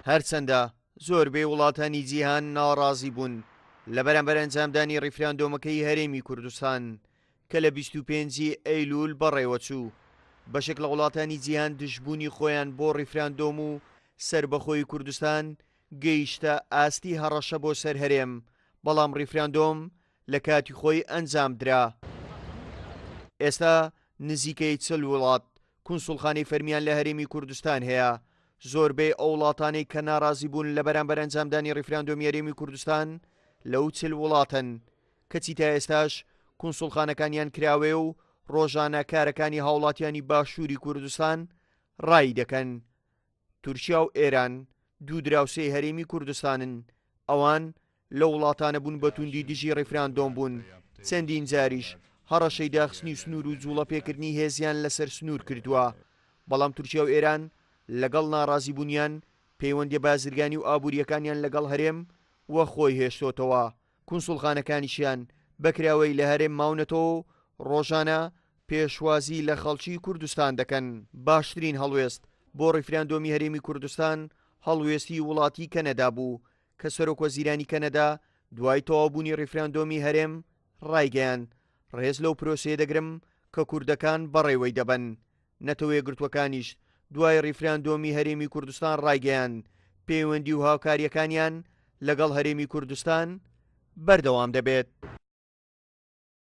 هەرچەندە زۆربەی وڵاتانی جیهان ناڕازی بوون لە بەرامبەر ئەنجامدانی ڕیفراندۆمەکەی هەرێمی کوردستان کە لە 25 ئەیلول بەڕێوەچوو. بەشێک لە وڵاتانی جیهان دژبوونی خۆیان بۆ ڕیفراندۆم و سربەخۆی کوردستان گەیشتە ئاستی هەڕەشە بۆ سەر هەرێم، بەڵام ڕیفراندۆم لە کاتی خۆی ئەنجامدرا. ئێستا نزیکەی 40 وڵات کونسوڵخانەی فەرمیان لە هەرێمی کوردستان هەیە. زۆربەی ئەو وڵاتانەی کە ناڕازی بوون لە بەرامبەر ئەنجامدانی ڕیفراندۆمی هەرێمی کوردستان لەو 40 وڵاتن، کەچی تا ئێستاش کونسوڵخانەکانیان کراوێ و ڕۆژانە کارەکانی هاوڵاتیانی باشووری کوردستان ڕای دەکەن. تورکیا و ئێران دوو دراوسێی هەرێمی کوردستانن. ئەوان لە وڵاتانە بوون بە توندی دژی ڕیفراندۆم بوون. چەندین جاریش هەڕەشەی داخستنی سنوور و جوڵەپێکردنی هێزیان لەسەر سنوور کردووە، بەڵام تورکیا و ئێران لەگەڵ ناڕازی بوونیان پەیوەندی بازرگانی و ئابوووریەکانیان لەگەڵ هەرێم وە خۆی هێشتۆتەوە. کونسوڵخانەکانیشیان بەکراوەی لە هەرێم ماونەتەوە و ڕۆژانە پێشوازی لە خەڵکی کوردستان دەکەن. باشترین هەڵوێست بۆ ڕیفراندۆمی هەرێمی کوردستان هەڵوێستی وڵاتی کەنەدا بوو کە سەرۆکوەزیرانی کەنەدا دوای تەواوبوونی ڕیفراندۆمی هەرێم ڕایگەیان. ڕێز لەو پرۆسەیە دەگرم کە کوردەکان بەڕێوەی دەبن. نەتەوە یەکگرتووەکانیش دوای ڕیفراندۆمی هەرێمی کوردستان ڕایگەیان پەیوەندی و هاوکاریەکانیان لەگەڵ هەرێمی کوردستان بەردەوام دەبێت.